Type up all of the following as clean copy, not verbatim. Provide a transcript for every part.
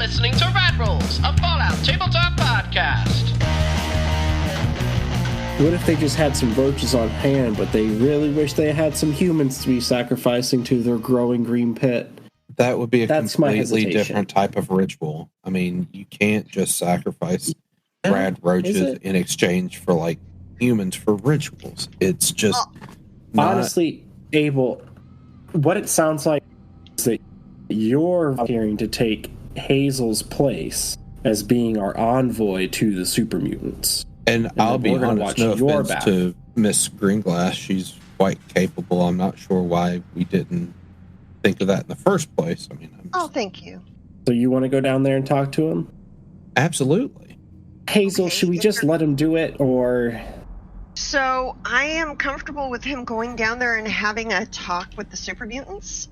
listening to Rad Rolls, a Fallout Tabletop podcast. What if they just had some roaches on hand, but they really wish they had some humans to be sacrificing to their growing green pit? That would be a completely different type of ritual. I mean, you can't just sacrifice rad roaches in exchange for, like, humans for rituals. It's just honestly, Abel, what it sounds like is that you're volunteering to take Hazel's place as being our envoy to the super mutants. And I'll be honest, no offense to Miss Greenglass, she's quite capable. I'm not sure why we didn't think of that in the first place. I mean, thank you. So you want to go down there and talk to him? Absolutely. Hazel, should we just let him do it, or... So I am comfortable with him going down there and having a talk with the super mutants.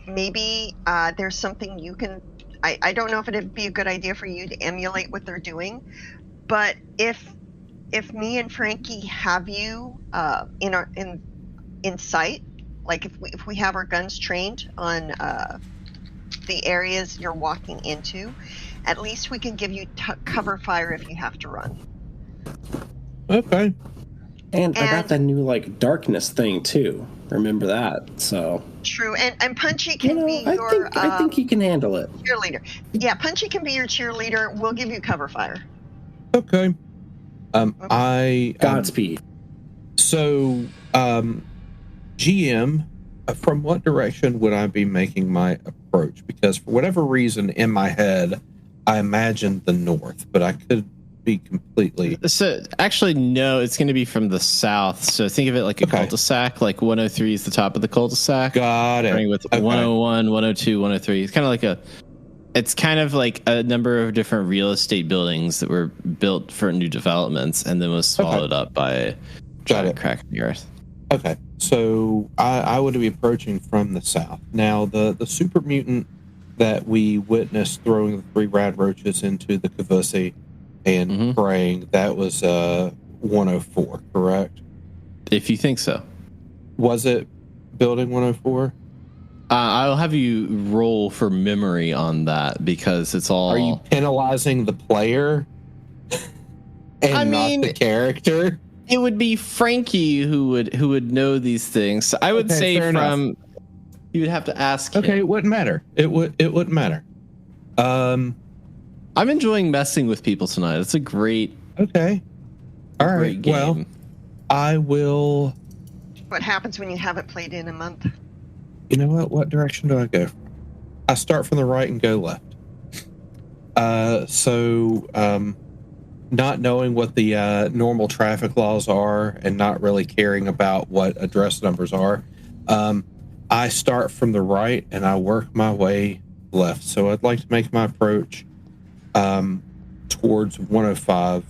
Maybe there's something you can... I don't know if it'd be a good idea for you to emulate what they're doing, but if me and Frankie have you in sight, like if we have our guns trained on the areas you're walking into, at least we can give you cover fire if you have to run. Okay. And I got that new, like, darkness thing, too. Remember that, so... True, and Punchy can be your... I think he can handle it. Cheerleader. Yeah, Punchy can be your cheerleader. We'll give you cover fire. Okay. Godspeed. So, GM, from what direction would I be making my approach? Because for whatever reason, in my head, I imagined the north, but I could be completely... So, actually, no, it's going to be from the south. So think of it like a cul-de-sac. Like 103 is the top of the cul-de-sac. Got it. With 101, 102, 103. It's kind of like a number of different real estate buildings that were built for new developments and then was swallowed up by a giant crack in the earth. Okay, so I would be approaching from the south. Now, the super mutant that we witnessed throwing the 3 rad roaches into the Kavusi and praying, that was 104, correct? If you think so. Was it building 104? I'll have you roll for memory on that because it's all... Are you penalizing the player and not the character? It would be Frankie who would know these things. So I would say from... You would have to ask him. Okay, it wouldn't matter. It wouldn't matter. I'm enjoying messing with people tonight. It's a great... Okay. All right. Great game. Well, I will... What happens when you haven't played in a month? You know what? What direction do I go? I start from the right and go left. Not knowing what the normal traffic laws are and not really caring about what address numbers are, I start from the right and I work my way left. So I'd like to make my approach towards 105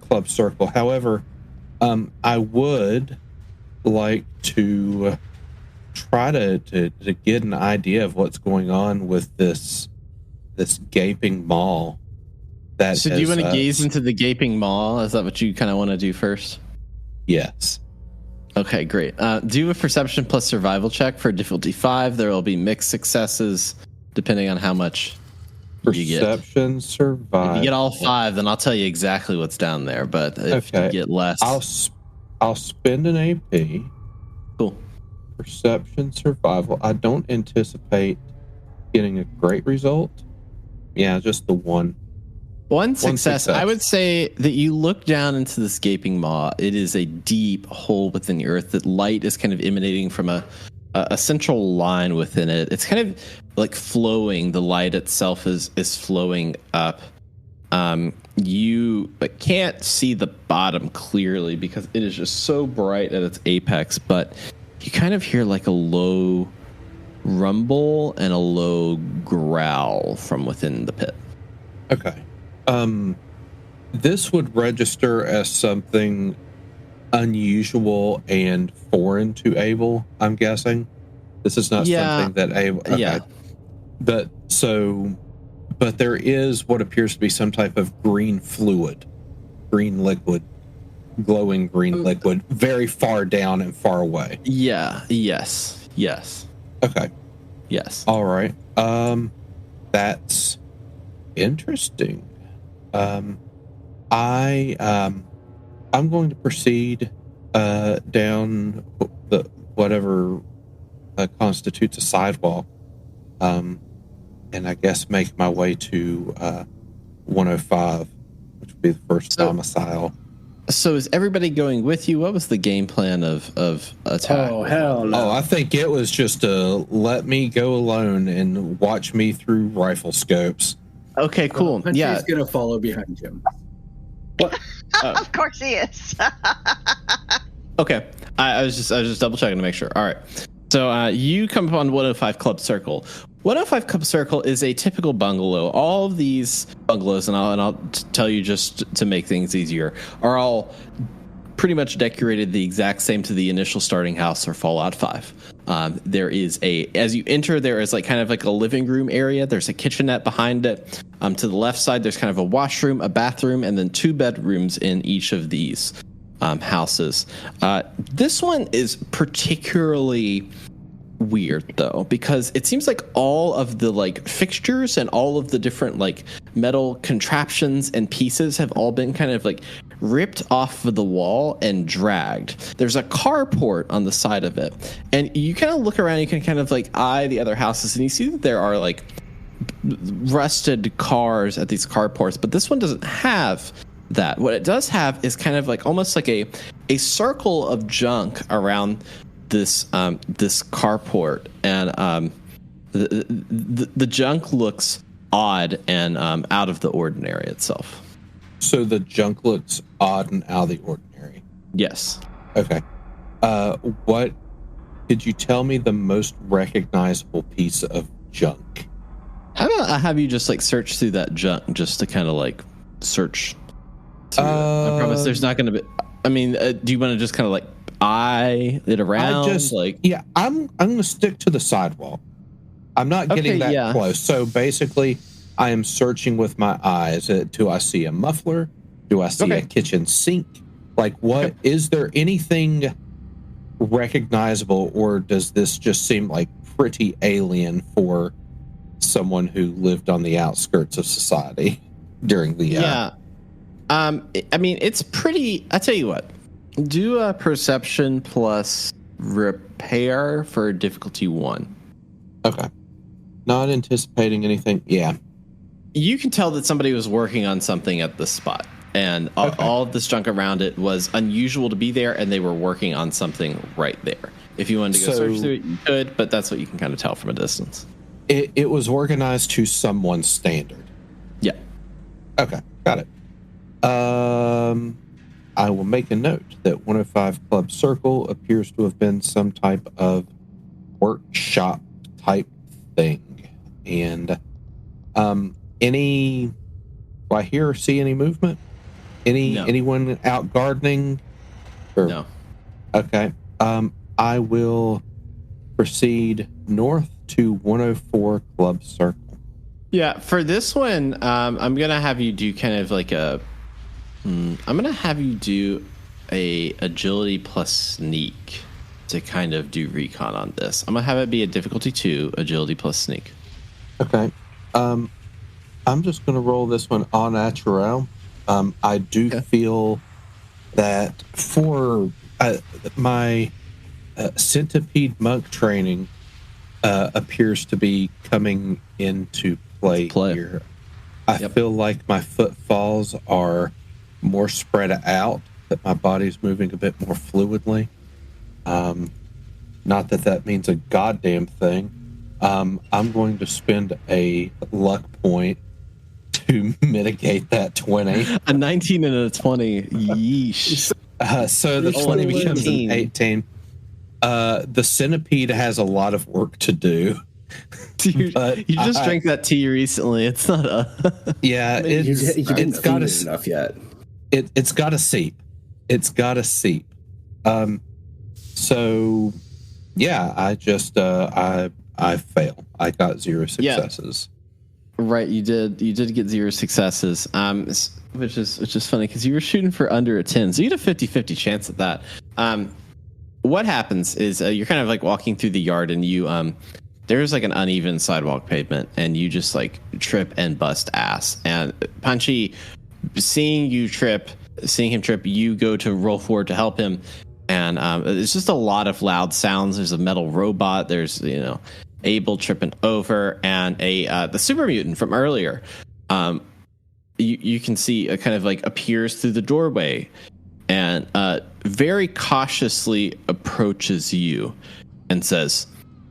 Club Circle. However, I would like to try to get an idea of what's going on with this gaping maw. So do you want to gaze into the gaping maw? Is that what you kind of want to do first? Yes. Okay, great. Do a perception plus survival check for difficulty 5. There will be mixed successes depending on how much you get. Perception, survival. If you get all 5, then I'll tell you exactly what's down there. But if you get less... I'll spend an AP. Cool. Perception, survival. I don't anticipate getting a great result. Yeah, just the one. One success. I would say that you look down into this gaping maw. It is a deep hole within the earth. That light is kind of emanating from a central line within it. It's kind of like flowing. The light itself is flowing up. You can't see the bottom clearly because it is just so bright at its apex, but you kind of hear like a low rumble and a low growl from within the pit. Okay. This would register as something unusual and foreign to Abel, I'm guessing. This is not something that Abel... Okay. Yeah. But there is what appears to be some type of green liquid, glowing green liquid, very far down and far away. Yeah. Yes. Okay. Yes. All right. That's interesting. I'm going to proceed down the whatever constitutes a sidewalk, and I guess make my way to 105, which would be the first domicile. So is everybody going with you? What was the game plan of attack? Oh, hell no. Oh, I think it was just let me go alone and watch me through rifle scopes. Okay, cool. Yeah, he's gonna follow behind him. What? Of course he is. Okay, I was just double checking to make sure. All right, so you come upon 105 Club Circle. 105 Club Circle is a typical bungalow. All of these bungalows, and I'll tell you just to make things easier, are all pretty much decorated the exact same to the initial starting house or Fallout 5. There is as you enter, there is kind of a living room area. There's a kitchenette behind it. To the left side, there's kind of a washroom, a bathroom, and then 2 bedrooms in each of these houses. This one is particularly weird though, because it seems like all of the fixtures and all of the different metal contraptions and pieces have all been kind of ripped off of the wall and dragged. There's a carport on the side of it, and you kind of look around, you can kind of eye the other houses, and you see that there are rusted cars at these carports, but this one doesn't have that. What it does have is kind of almost a circle of junk around this carport, and the junk looks odd and out of the ordinary itself. So the junk looks odd and out of the ordinary. Yes. Okay. What could you tell me the most recognizable piece of junk? How about I have you just search through that junk just to kind of search through it? I promise there's not going to be. I mean, do you want to just kind of eye it around? Yeah, I'm going to stick to the sidewalk. I'm not getting that close. So basically, I am searching with my eyes. Do I see a muffler? Do I see a kitchen sink? What is there anything recognizable, or does this just seem pretty alien for someone who lived on the outskirts of society during the I mean, it's pretty. I tell you what, do a perception plus repair for difficulty 1. Okay. Not anticipating anything. Yeah. You can tell that somebody was working on something at this spot, and all of this junk around it was unusual to be there, and they were working on something right there. If you wanted to go search through it, you could, but that's what you can kind of tell from a distance. It was organized to someone's standard. Yeah. Okay, got it. I will make a note that 105 Club Circle appears to have been some type of workshop type thing. And do I hear or see any movement? Anyone out gardening? No. Okay. I will proceed north to 104 Club Circle. Yeah, for this one, I'm gonna have you do kind of I'm gonna have you do a agility plus sneak to kind of do recon on this. I'm gonna have it be a difficulty 2, agility plus sneak. Okay. I'm just gonna roll this one en naturel. I do feel that for my centipede monk training appears to be coming into play here. I feel like my footfalls are more spread out, that my body's moving a bit more fluidly. Not that means a goddamn thing. I'm going to spend a luck point to mitigate that 20. A 19 and a 20. Yeesh. So the 20 becomes an 18. The centipede has a lot of work to do. You just drank that tea recently. It's not a. Yeah, it's got a enough yet. It's got a seep. It's got a seep. So yeah, I just I fail. I got 0 successes. Yeah. Right, you did get 0 successes. Which is funny because you were shooting for under a 10, so you had a 50-50 chance at that. What happens is you're kind of walking through the yard, and you there's like an uneven sidewalk pavement, and you just like trip and bust ass. And Punchy, seeing him trip, you go to roll forward to help him, and it's just a lot of loud sounds. There's a metal robot. There's Abel tripping over, and the super mutant from earlier. You can see a kind of like appears through the doorway, and very cautiously approaches you, and says,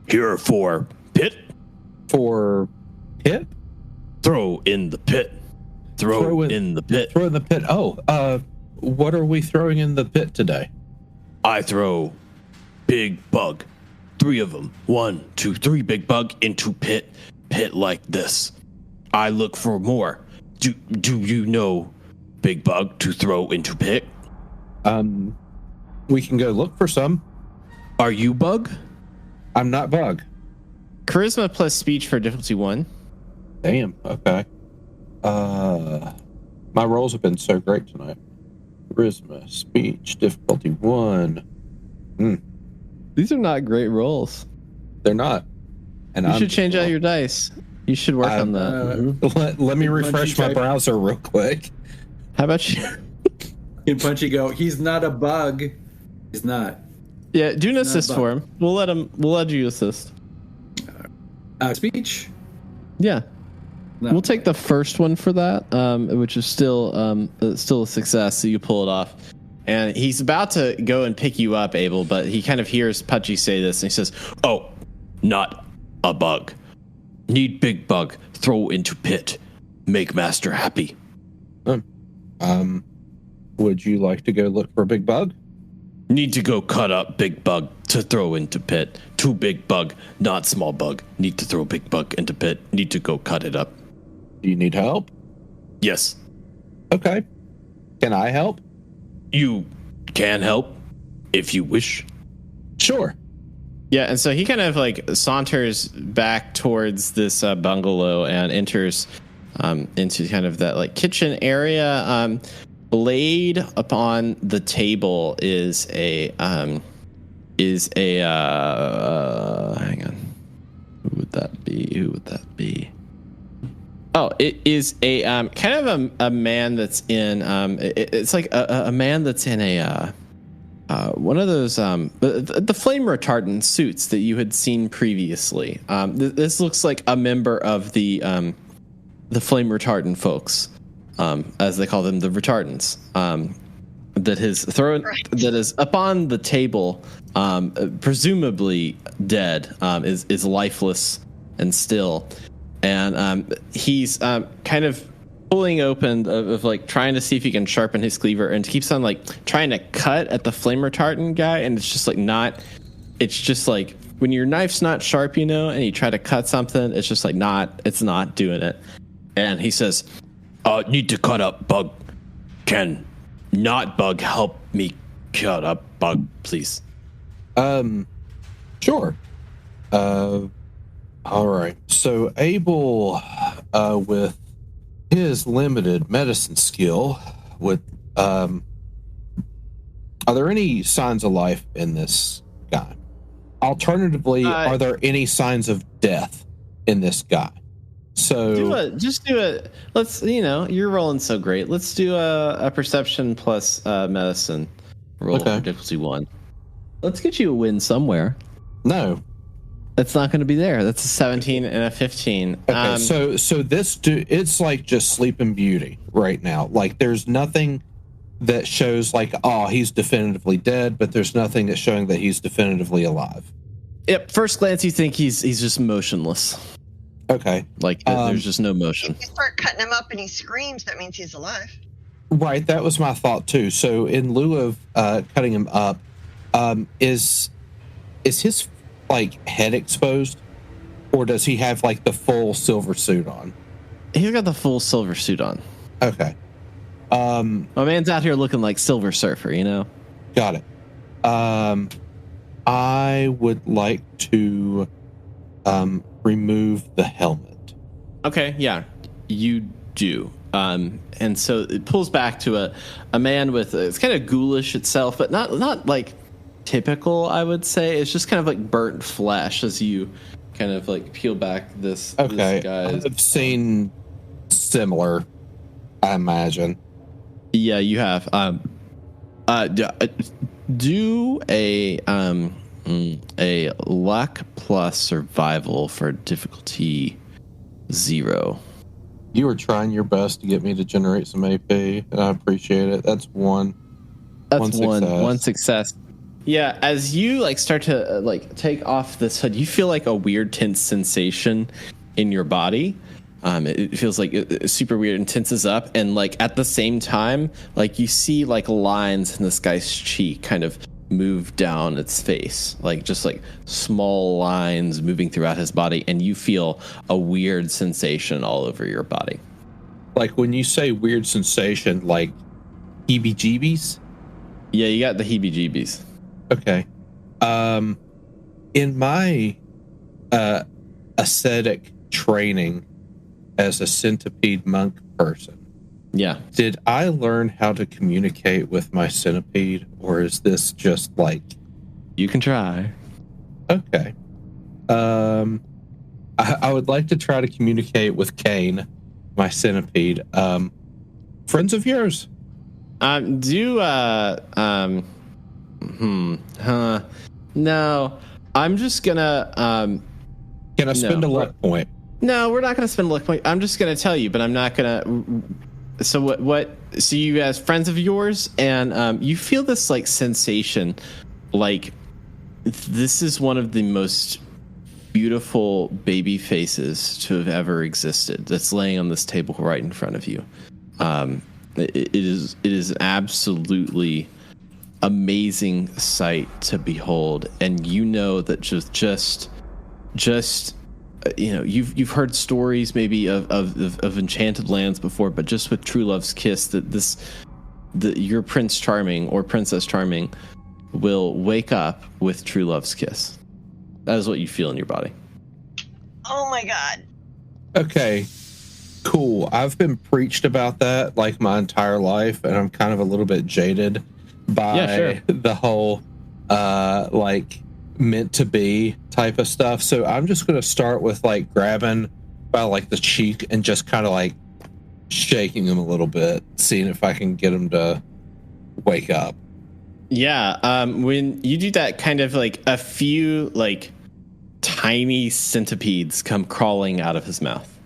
"Here for pit." For pit? Throw in the pit. Throw in the pit. Throw in the pit. Oh, what are we throwing in the pit today? I throw big bug. 3 of them. 1, 2, 3 big bug into pit. Pit like this. I look for more. Do you know big bug to throw into pit? We can go look for some. Are you bug? I'm not bug. Charisma plus speech for difficulty 1. Damn. Okay. My rolls have been so great tonight. Charisma, speech, difficulty 1. These are not great rolls. They're not. And you should change out your dice. You should work on that. Let me refresh my browser real quick. How about you? Can Punchy go, he's not a bug. He's not. Yeah, do an assist for him. We'll let you assist. Speech? Yeah. No. We'll take the first one for that, which is still a success, so you pull it off. And he's about to go and pick you up, Abel, but he kind of hears Punchy say this, and he says, "Oh, not a bug. Need big bug. Throw into pit. Make master happy." Would you like to go look for a big bug? Need to go cut up big bug to throw into pit. 2 big bug, not small bug. Need to throw big bug into pit. Need to go cut it up. Do you need help? Yes. Okay. Can I help? You can help if you wish. Sure. Yeah, and so he kind of like saunters back towards this bungalow and enters into kind of that like kitchen area. Laid upon the table is a hang on. Who would that be? Oh, it is a kind of a man that's in it's like a man that's in a one of those the flame retardant suits that you had seen previously. This looks like a member of the flame retardant folks, as they call them, the retardants. That is up on the table, presumably dead, is lifeless and still. And he's kind of pulling open of like trying to see if he can sharpen his cleaver, and keeps on like trying to cut at the flame retardant guy, and it's just like not. It's just like when your knife's not sharp, and you try to cut something, it's just like not. It's not doing it. And he says, "Need to cut up bug. Can not bug help me cut up bug, please?" Sure. All right. So Abel, with his limited medicine skill, are there any signs of life in this guy? Alternatively, are there any signs of death in this guy? So just do it. Let's, you're rolling so great. Let's do a perception plus medicine roll for difficulty 1. Let's get you a win somewhere. No. That's not going to be there. That's a 17 and a 15. Okay, so this dude, it's like just Sleeping Beauty right now. Like there's nothing that shows like, he's definitively dead, but there's nothing that's showing that he's definitively alive. Yep. First glance, you think he's just motionless. Okay. Like there's just no motion. If you start cutting him up and he screams, that means he's alive. Right. That was my thought too. So in lieu of cutting him up, is his like head exposed, or does he have like the full silver suit on? He's got the full silver suit on. Okay. My man's out here looking like Silver Surfer, Got it. I would like to remove the helmet. Okay, yeah, you do. And so it pulls back to a man with it's kind of ghoulish itself, but not like typical, I would say. It's just kind of like burnt flesh as you kind of like peel back this. Okay, this guy's, I've seen similar, I imagine. Yeah, you have. Do a luck plus survival for difficulty 0. You were trying your best to get me to generate some AP, and I appreciate it. That's one. That's one success. Yeah, as you like start to like take off this hood, you feel like a weird tense sensation in your body. It feels like it's super weird and tenses up, and like at the same time, like you see like lines in this guy's cheek kind of move down its face, like just like small lines moving throughout his body, and you feel a weird sensation all over your body. Like when you say weird sensation, like heebie-jeebies? Yeah, you got the heebie-jeebies. Okay. In my ascetic training as a centipede monk person, yeah, did I learn how to communicate with my centipede, or is this just like... You can try. Okay. I would like to try to communicate with Kane, my centipede. Friends of yours? No, I'm just gonna. Can I spend a luck point? No, we're not gonna spend a luck point. I'm just gonna tell you, but I'm not gonna. So what? So you guys, friends of yours, and you feel this like sensation, like this is one of the most beautiful baby faces to have ever existed. That's laying on this table right in front of you. It is an absolutely amazing sight to behold, and you know that just you know, you've heard stories maybe of enchanted lands before, but just with True Love's Kiss, that your Prince Charming or Princess Charming will wake up with True Love's Kiss. That is what you feel in your body. Oh my god. Okay, cool. I've been preached about that like my entire life, and I'm kind of a little bit jaded by the whole like meant to be type of stuff. So I'm just going to start with like grabbing by like the cheek and just kind of like shaking him a little bit, seeing if I can get him to wake up. Yeah, when you do that, kind of like a few like tiny centipedes come crawling out of his mouth.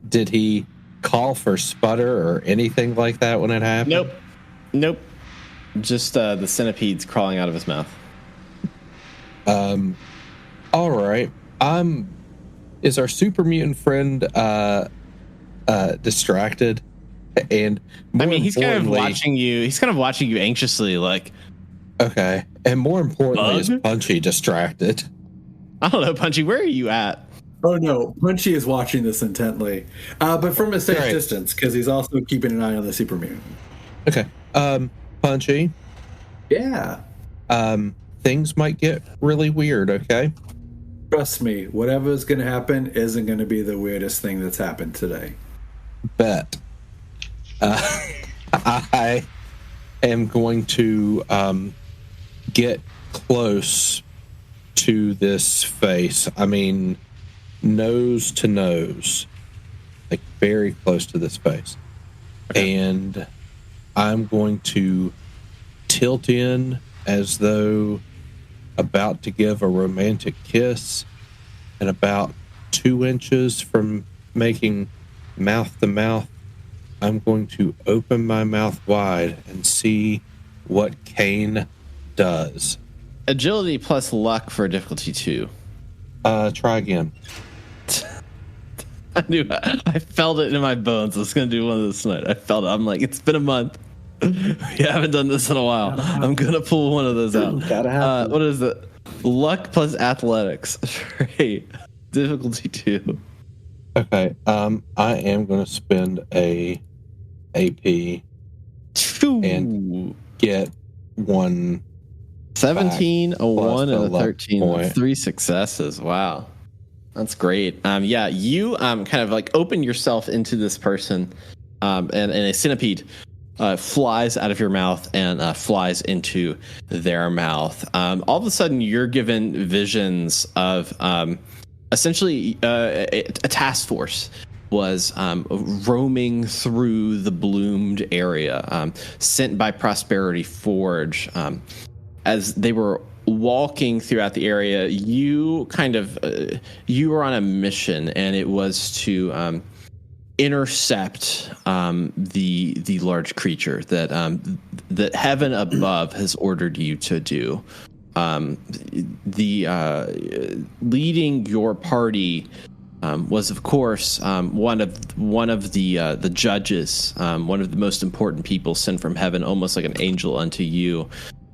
Did he call for sputter or anything like that when it happened? Nope. Just the centipedes crawling out of his mouth. All right. Is our super mutant friend distracted? And I mean, he's kind of watching you. He's kind of watching you anxiously, like. Okay. And more importantly, is Punchy distracted? I don't know, Punchy. Where are you at? Oh no, Punchy is watching this intently, but from a safe distance because he's also keeping an eye on the super mutant. Okay. Punchy. Yeah. Things might get really weird, okay? Trust me, whatever's going to happen isn't going to be the weirdest thing that's happened today. Bet. I am going to get close to this face. I mean, nose to nose. Like, very close to this face. Okay. And I'm going to tilt in as though about to give a romantic kiss, and about 2 inches from making mouth to mouth, I'm going to open my mouth wide and see what Kane does. Agility plus luck for difficulty 2. Try again. I felt it in my bones. I was going to do one of this tonight. I felt it. I'm like, it's been a month. We haven't done this in a while. I'm going to pull one of those out. What is it? Luck plus athletics. Great. Difficulty 2. Okay. I am going to spend a AP and get 1 17, a 1, and a 13. Point. 3 successes. Wow. That's great. Yeah, you kind of like open yourself into this person, and a centipede flies out of your mouth and flies into their mouth. All of a sudden, you're given visions of essentially a task force was roaming through the bloomed area, sent by Prosperity Forge. As they were walking throughout the area, you you were on a mission, and it was to intercept the large creature that heaven above has ordered you to do. Leading your party was, of course, one of the judges, one of the most important people sent from heaven, almost like an angel unto you,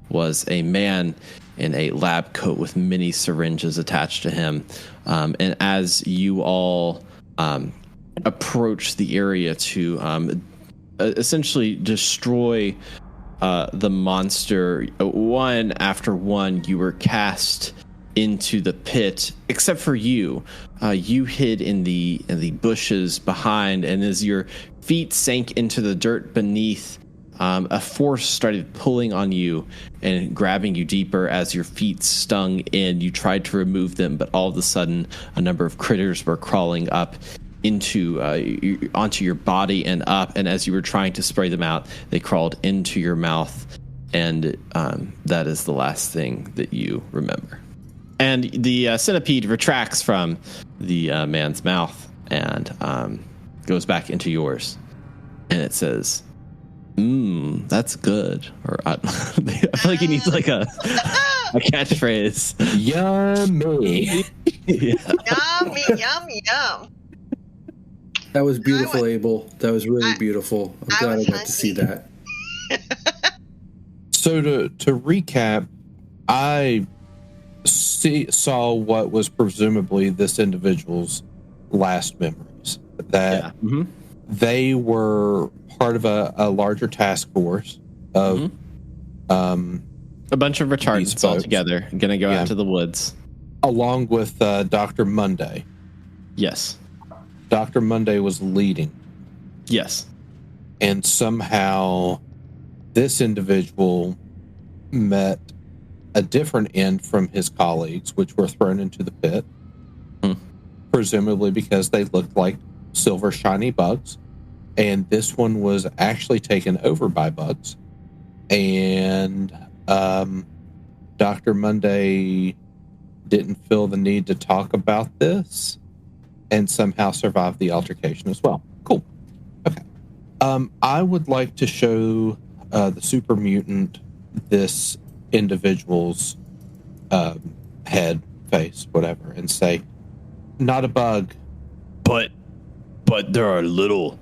was a man in a lab coat with many syringes attached to him. And as you all approach the area to essentially destroy the monster, one after one, you were cast into the pit, except for you. You hid in the bushes behind, and as your feet sank into the dirt beneath, a force started pulling on you and grabbing you deeper. As your feet stung in, you tried to remove them, but all of a sudden, a number of critters were crawling up onto your body and up, and as you were trying to spray them out, they crawled into your mouth, and that is the last thing that you remember. And the centipede retracts from the man's mouth and goes back into yours, and it says, that's good. Or I feel like he needs like a catchphrase. Yummy. Yummy, yum, yum. That was beautiful, Abel. That was really beautiful. I'm glad I got to see that. So to recap, I saw what was presumably this individual's last memories. That they were part of a larger task force of a bunch of retardants all together, going to go out to the woods. Along with Dr. Monday. Yes. Dr. Monday was leading. Yes. And somehow this individual met a different end from his colleagues, which were thrown into the pit, presumably because they looked like silver shiny bugs. And this one was actually taken over by bugs. And Dr. Monday didn't feel the need to talk about this and somehow survived the altercation as well. Cool. Okay. I would like to show the super mutant this individual's head, face, whatever, and say, not a bug. But there are little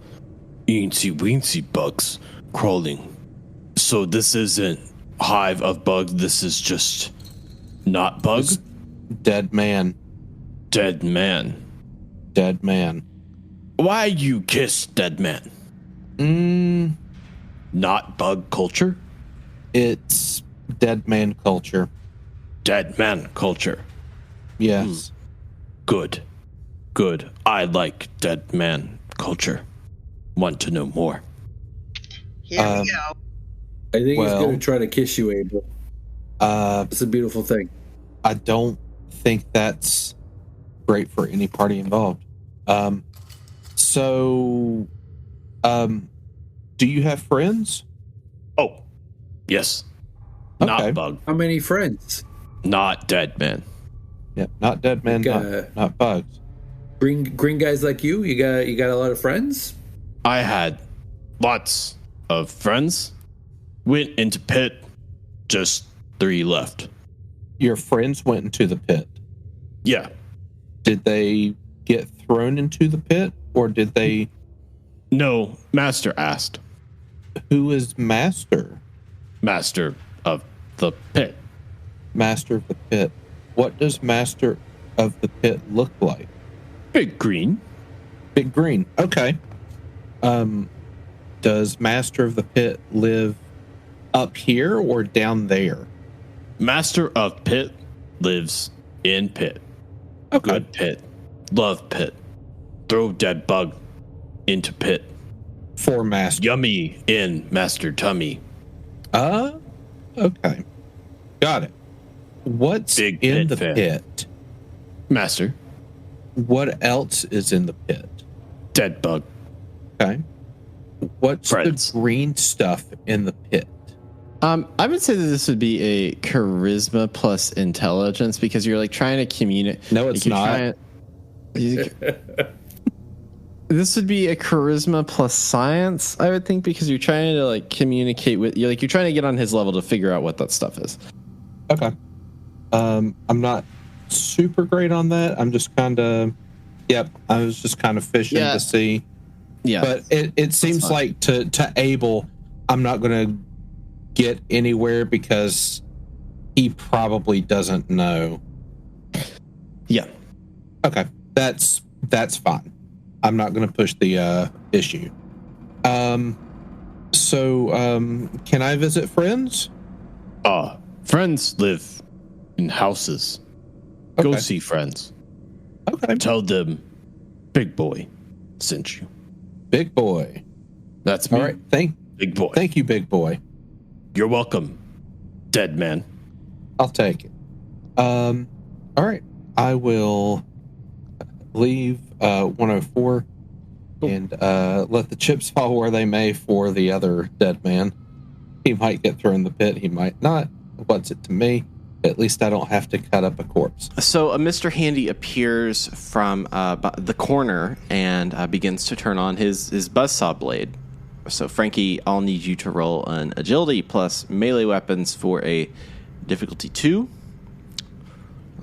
eensy weensy bugs crawling. So this isn't hive of bugs, this is just not bug? It's dead man. Dead man. Dead man. Why you kiss dead man? Not bug culture? It's dead man culture. Dead man culture. Yes. Good. I like dead man culture. Want to know more. Here we go. I think he's going to try to kiss you, Abel. It's a beautiful thing. I don't think that's great for any party involved. Do you have friends? Oh, yes. Okay. Not bug. How many friends? Not dead man. Yeah, not dead men, not bugs. Green guys like you? You got a lot of friends? I had lots of friends. Went into pit. Just 3 left. Your friends went into the pit? Yeah. Did they get thrown into the pit, or did they... No, Master asked. Who is Master? Master of the pit. Master of the pit. What does Master of the pit look like? Big green. Big green. Okay. Does Master of the pit live up here or down there? Master of pit lives in pit. Okay. Good pit. Love pit. Throw dead bug into pit. For master. Yummy in master tummy. Okay. Got it. What's Big in the fan. pit? Master. What else is in the pit? Dead bug. Okay. What's Friends. the green stuff in the pit? I would say that this would be a charisma plus intelligence because you're like trying to communicate. No, it's not. This would be a charisma plus science, I would think, because you're trying to like communicate with you're trying to get on his level to figure out what that stuff is. Okay. I'm not super great on that. I'm just kind of, I was just kind of fishing to see. Yeah. But it seems like to Abel, I'm not going to get anywhere because he probably doesn't know. Yeah. Okay. That's fine. I'm not going to push the issue. So can I visit friends? Friends live in houses. Go see friends. Okay. Tell them Big Boy sent you. Big Boy. That's me. All right. Big Boy. Thank you, Big Boy. You're welcome, dead man. I'll take it. All right. I will leave 104 and let the chips fall where they may for the other dead man. He might get thrown in the pit. He might not. What's it to me? At least I don't have to cut up a corpse. So Mr. Handy appears from the corner and begins to turn on his buzzsaw blade. So Frankie, I'll need you to roll an agility plus melee weapons for a difficulty 2.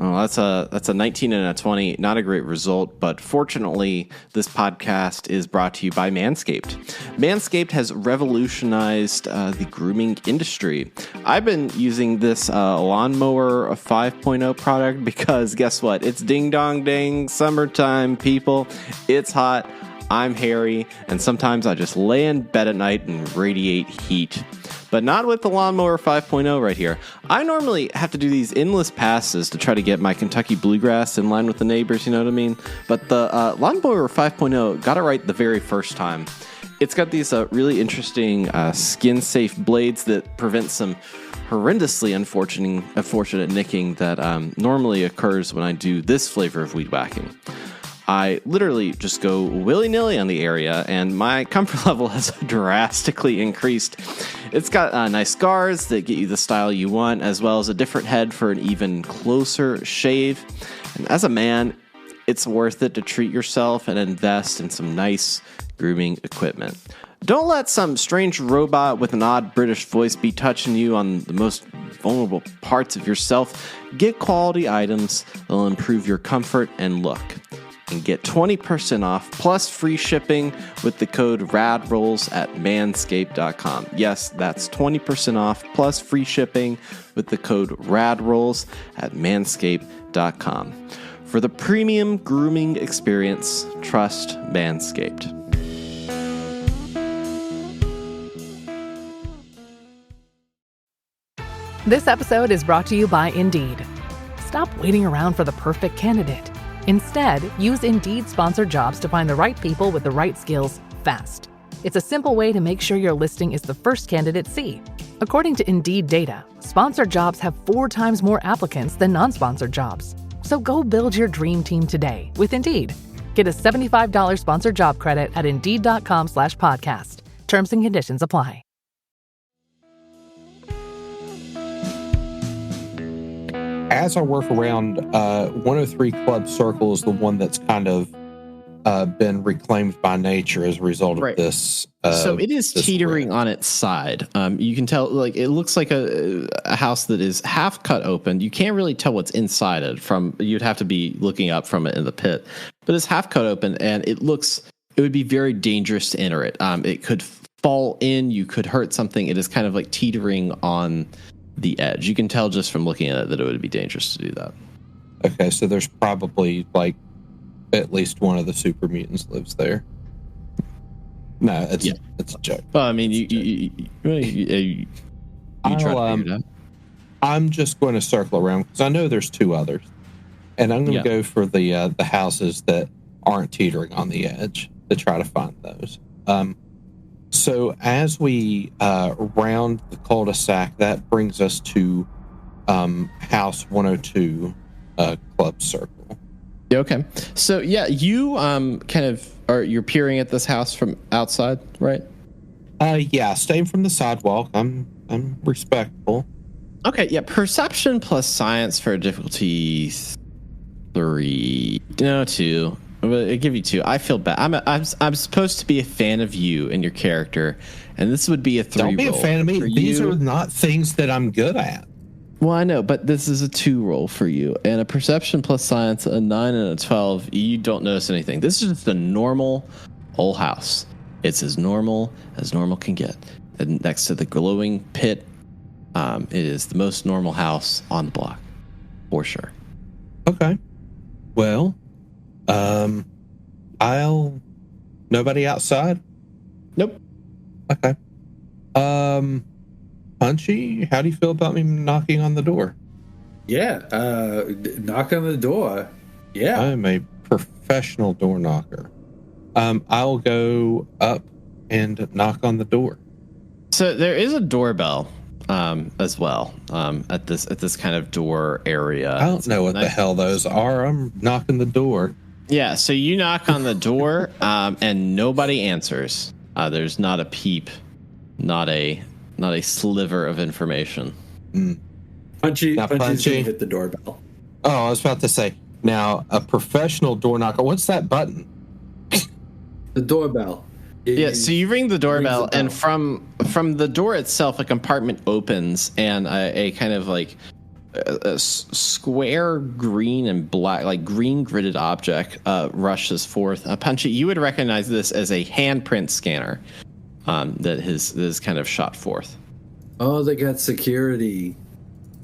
Oh, that's a 19 and a 20. Not a great result, but fortunately, this podcast is brought to you by Manscaped. Manscaped has revolutionized the grooming industry. I've been using this lawnmower 5.0 product because guess what? It's ding dong ding summertime, people. It's hot. I'm hairy, and sometimes I just lay in bed at night and radiate heat. But not with the Lawnmower 5.0 right here. I normally have to do these endless passes to try to get my Kentucky bluegrass in line with the neighbors, you know what I mean? But the Lawnmower 5.0 got it right the very first time. It's got these really interesting skin-safe blades that prevent some horrendously unfortunate nicking that normally occurs when I do this flavor of weed whacking. I literally just go willy-nilly on the area, and my comfort level has drastically increased. It's got nice scars that get you the style you want, as well as a different head for an even closer shave. And as a man, it's worth it to treat yourself and invest in some nice grooming equipment. Don't let some strange robot with an odd British voice be touching you on the most vulnerable parts of yourself. Get quality items that'll improve your comfort and look. And get 20% off plus free shipping with the code RADROLLS at manscaped.com. Yes, that's 20% off plus free shipping with the code RADROLLS at manscaped.com. For the premium grooming experience, trust Manscaped. This episode is brought to you by Indeed. Stop waiting around for the perfect candidate. Instead, use Indeed sponsored jobs to find the right people with the right skills fast. It's a simple way to make sure your listing is the first candidates see. According to Indeed data, sponsored jobs have 4 times more applicants than non-sponsored jobs. So go build your dream team today with Indeed. Get a $75 sponsored job credit at Indeed.com/podcast. Terms and conditions apply. As I work around, 103 Club Circle is the one that's kind of been reclaimed by nature as a result of this. So it is teetering on its side. You can tell, like, it looks like a house that is half cut open. You can't really tell what's inside it from. You'd have to be looking up from it in the pit, but it's half cut open, and it would be very dangerous to enter it. It could fall in. You could hurt something. It is kind of like teetering on the edge. You can tell just from looking at it that it would be dangerous to do that. Okay, so there's probably like at least one of the super mutants lives there. No, it's a joke. Well, I mean, you try to figure it out. I'm just going to circle around because I know there's 2 others, and I'm going to go for the houses that aren't teetering on the edge to try to find those. So as we round the cul-de-sac, that brings us to House 102 Club Circle. Okay. So yeah, you you're peering at this house from outside, right? Yeah, staying from the sidewalk. I'm respectful. Okay, yeah, perception plus science for difficulty 3. No, 2. I'll give you 2. I feel bad. I'm supposed to be a fan of you and your character, and this would be a 3 roll. Don't be a fan of me. These are not things that I'm good at. Well, I know, but this is a 2 roll for you, and a perception plus science, a 9 and a 12. You don't notice anything. This is just a normal old house. It's as normal can get. And next to the glowing pit, it is the most normal house on the block, for sure. Okay. Well, nobody outside? Nope. Okay. Punchy, how do you feel about me knocking on the door? Yeah, knock on the door. Yeah. I'm a professional door knocker. I'll go up and knock on the door. So there is a doorbell as well at this kind of door area. I don't know what the hell those are. I'm knocking the door. Yeah, so you knock on the door and nobody answers. There's not a peep, not a sliver of information. Punchy's gonna hit the doorbell. Oh, I was about to say, now a professional door knocker. What's that button? The doorbell. Yeah, so you ring the doorbell, and from the door itself, a compartment opens, and a kind of like a square green and black, like green gridded object rushes forth. Punchy, you would recognize this as a handprint scanner that is kind of shot forth. Oh, they got security.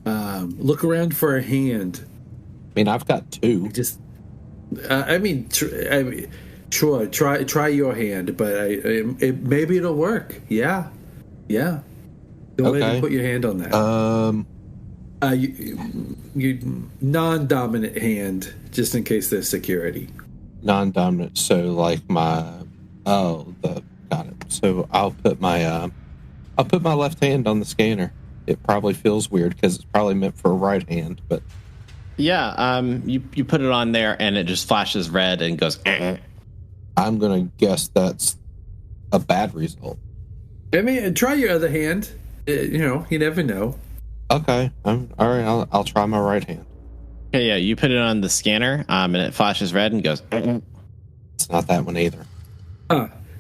Look around for a hand. I mean, I've got 2. Just, sure. Try your hand, but maybe it'll work. Yeah. Go ahead and put your hand on that. You non-dominant hand, just in case there's security. Non-dominant, so like got it. So I'll put my left hand on the scanner. It probably feels weird because it's probably meant for a right hand, but yeah. You put it on there, and it just flashes red and goes. I'm gonna guess that's a bad result. I mean, try your other hand. You never know. Okay, all right. I'll try my right hand. Okay, yeah, you put it on the scanner, and it flashes red and goes. It's not that one either.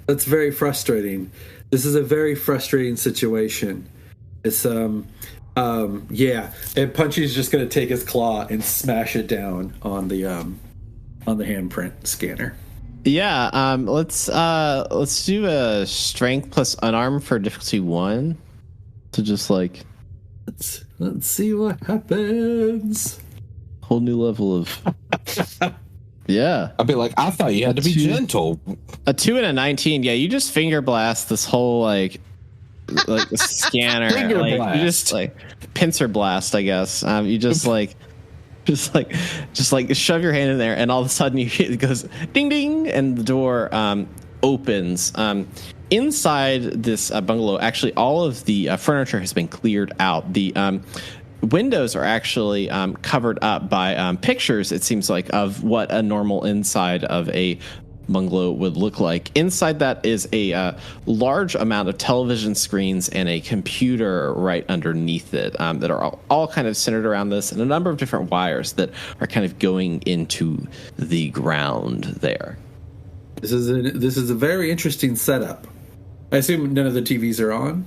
That's very frustrating. This is a very frustrating situation. It's yeah, and Punchy's just gonna take his claw and smash it down on the handprint scanner. Yeah, let's do a strength plus unarmed for difficulty 1 to just like let's see what happens. Whole new level of yeah. I'd be like, I thought you had to be gentle. A 2 and a 19. Yeah, you just finger blast this whole like scanner. Finger blast. You just like pincer blast, I guess. You just like. Just shove your hand in there, and all of a sudden it goes ding ding, and the door opens. Inside this bungalow, actually, all of the furniture has been cleared out. The windows are actually covered up by pictures, it seems like, of what a normal inside of a bungalow would look like. Inside that is a large amount of television screens and a computer right underneath it that are all kind of centered around this, and a number of different wires that are kind of going into the ground there. This is a very interesting setup. I assume none of the TVs are on?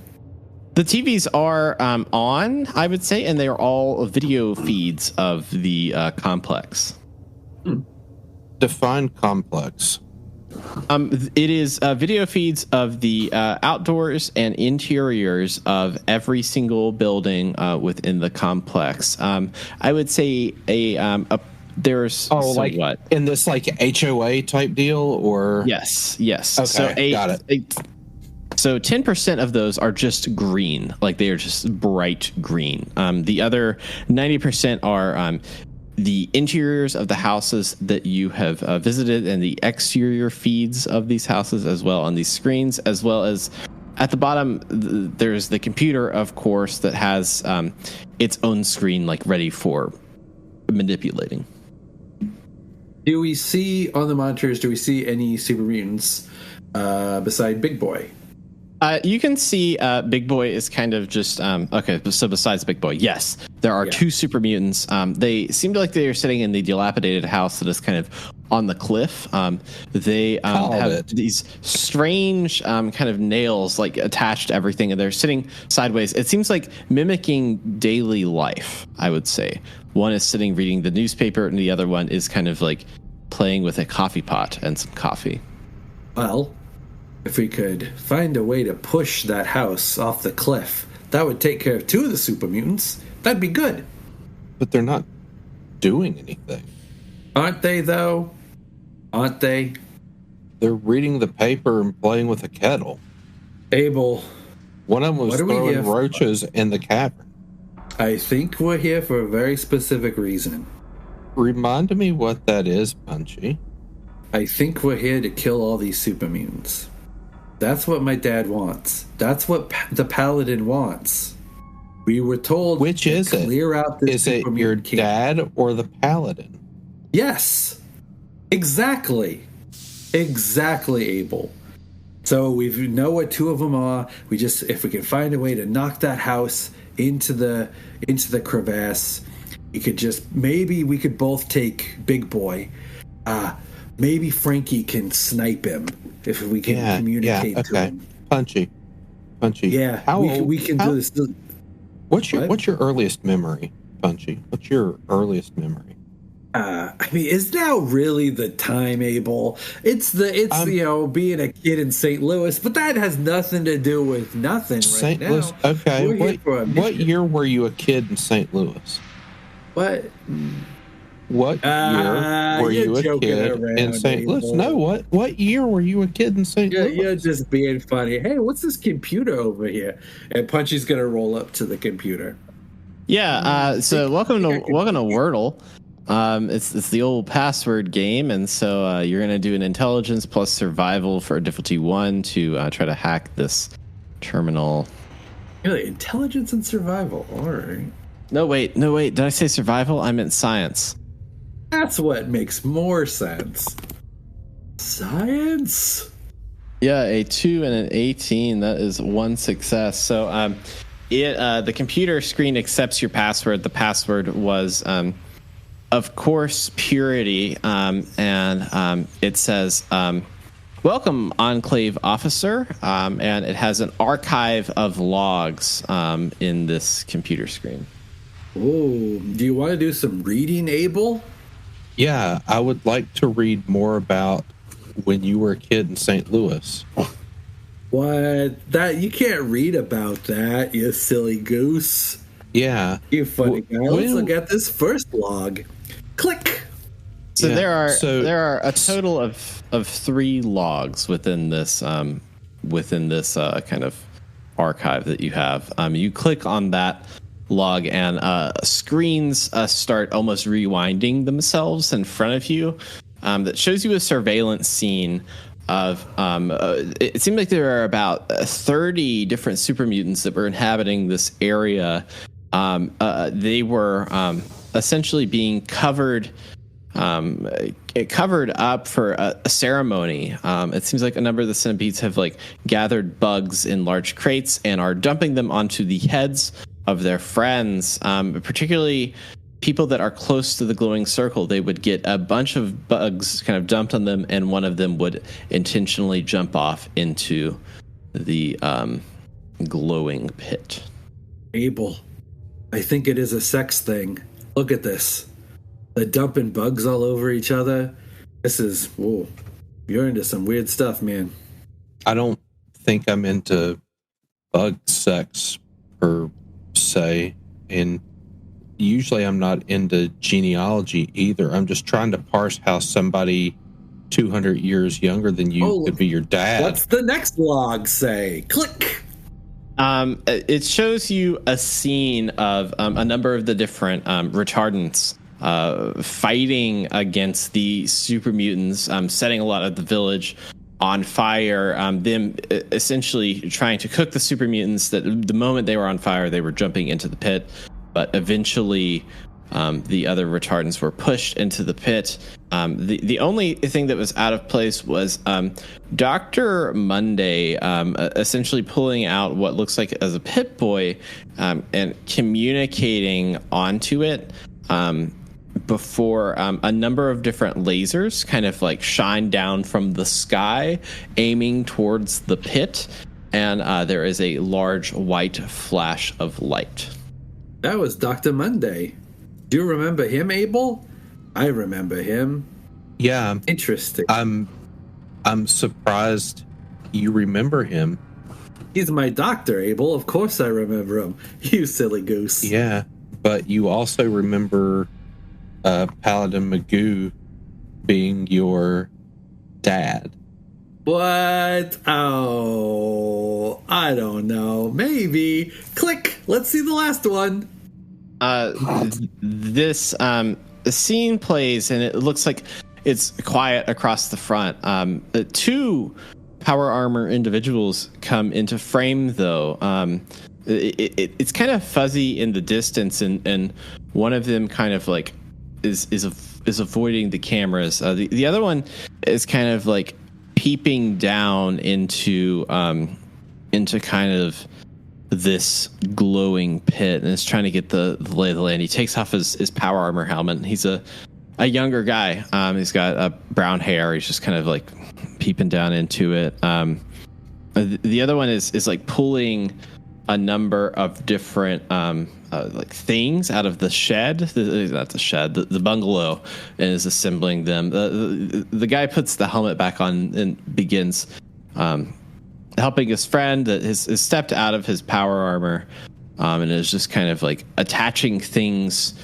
The TVs are on, I would say, and they are all video feeds of the complex. Define complex. It is video feeds of the outdoors and interiors of every single building within the complex. I would say there's what in this like HOA type deal, or yes. Okay, got it. So 10% of those are just green, like they are just bright green. The other 90% are the interiors of the houses that you have visited and the exterior feeds of these houses as well on these screens, as well as at the bottom, there's the computer, of course, that has its own screen, like ready for manipulating. Do we see on the monitors, do we see any super mutants beside Big Boy? You can see Big Boy is kind of just okay. So besides Big Boy, yes, there are two super mutants. They seem like they are sitting in the dilapidated house that is kind of on the cliff. They have these strange kind of nails like attached to everything, and they're sitting sideways. It seems like mimicking daily life, I would say. One is sitting reading the newspaper, and the other one is kind of like playing with a coffee pot and some coffee. Well, if we could find a way to push that house off the cliff, that would take care of two of the super mutants. That'd be good. But they're not doing anything. Aren't they, though? Aren't they? They're reading the paper and playing with a kettle. Abel. One of them was throwing roaches in the cavern. I think we're here for a very specific reason. Remind me what that is, Punchy. I think we're here to kill all these super mutants. That's what my dad wants. That's what the paladin wants. We were told Which to is clear it? out this Is it your dad or the paladin? Yes. Exactly. Exactly, Abel. So we know what two of them are. If we can find a way to knock that house into the crevasse, maybe we could both take Big Boy. Maybe Frankie can snipe him if we can communicate to him. Punchy. Yeah, we can do this. What's your earliest memory, Punchy? What's your earliest memory? Is now really the time, Abel? It's being a kid in St. Louis, but that has nothing to do with nothing St. right Louis. now. Okay, what year were you a kid in St. Louis? What year were you a kid in St. Louis? No, what year were you a kid in St. Louis? You're just being funny. Hey, what's this computer over here? And Punchy's gonna roll up to the computer. Yeah. So welcome to Wordle. It's the old password game, and so you're gonna do an intelligence plus survival for difficulty 1 to try to hack this terminal. Really, intelligence and survival. All right. No, wait. Did I say survival? I meant science. That's what makes more sense. Science? Yeah, a 2 and an 18. That is one success. So the computer screen accepts your password. The password was, of course, purity. And it says, welcome, Enclave Officer. And it has an archive of logs in this computer screen. Oh, do you want to do some reading, Abel? Yeah, I would like to read more about when you were a kid in St. Louis. What? That you can't read about that, you silly goose. Yeah. You funny guy. Let's look at this first log. Click. So there are a total of 3 logs within this kind of archive that you have. You click on that log and screens start almost rewinding themselves in front of you. That shows you a surveillance scene of it seemed like there are about 30 different super mutants that were inhabiting this area. They were essentially being covered up for a ceremony. It seems like a number of the centipedes have gathered bugs in large crates and are dumping them onto the heads of their friends, particularly people that are close to the glowing circle. They would get a bunch of bugs kind of dumped on them, and one of them would intentionally jump off into the glowing pit. Abel, I think it is a sex thing. Look at this. They're dumping bugs all over each other. You're into some weird stuff, man. I don't think I'm into bug sex per se, and usually I'm not into genealogy either. I'm just trying to parse how somebody 200 years younger than you could be your dad. What's the next log say? Click. It shows you a scene of a number of the different retardants fighting against the super mutants, setting a lot of the village on fire, them essentially trying to cook the super mutants. That the moment they were on fire, they were jumping into the pit, but eventually the other retardants were pushed into the pit. The only thing that was out of place was Dr. Monday essentially pulling out what looks like as a pit boy and communicating onto it before a number of different lasers kind of like shine down from the sky, aiming towards the pit, and there is a large white flash of light. That was Dr. Monday. Do you remember him, Abel? I remember him. Yeah. Interesting. I'm surprised you remember him. He's my doctor, Abel. Of course I remember him. You silly goose. Yeah, but you also remember Paladin Magoo being your dad. What? Oh, I don't know. Maybe. Click. Let's see the last one. This scene plays, and it looks like it's quiet across the front. Two power armor individuals come into frame, though. It's kind of fuzzy in the distance, and one of them kind of like is avoiding the cameras. The other one is kind of like peeping down into kind of this glowing pit, and is trying to get the lay of the land. He takes off his power armor helmet. He's a younger guy. He's got brown hair. He's just kind of like peeping down into it. The other one is like pulling a number of different like things out of the shed. Not the shed, the bungalow, and is assembling them. The guy puts the helmet back on and begins helping his friend that has stepped out of his power armor and is just kind of like attaching things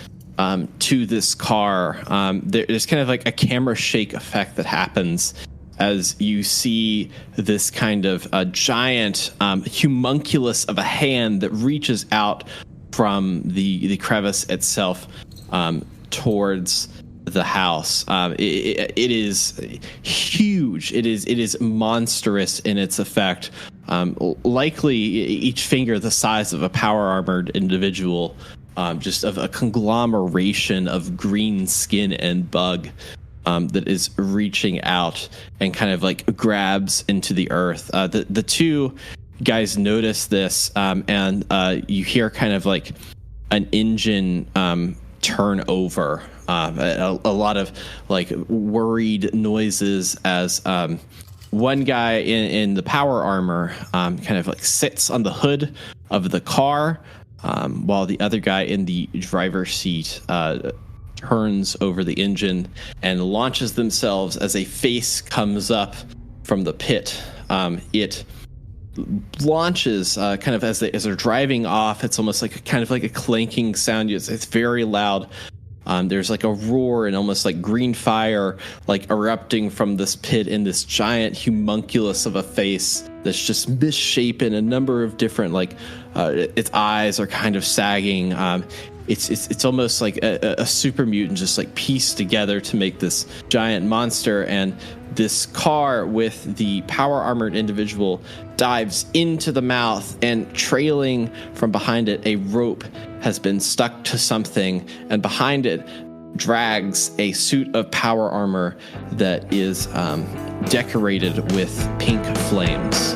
to this car. There's kind of like a camera shake effect that happens as you see this kind of a giant homunculus of a hand that reaches out from the crevice itself towards the house. It is huge. It is monstrous in its effect. Likely each finger the size of a power armored individual, just of a conglomeration of green skin and bug that is reaching out and kind of like grabs into the earth. The two guys notice this, and you hear kind of like an engine turn over. A lot of like worried noises as one guy in the power armor kind of like sits on the hood of the car, while the other guy in the driver's seat turns over the engine and launches themselves as a face comes up from the pit. It launches kind of as they're driving off. It's almost like kind of like a clanking sound. It's very loud. There's like a roar and almost like green fire like erupting from this pit in this giant homunculus of a face that's just misshapen. A number of different like its eyes are kind of sagging. It's almost like a super mutant just like pieced together to make this giant monster. And this car with the power armored individual dives into the mouth, and trailing from behind it, a rope has been stuck to something, and behind it drags a suit of power armor that is decorated with pink flames.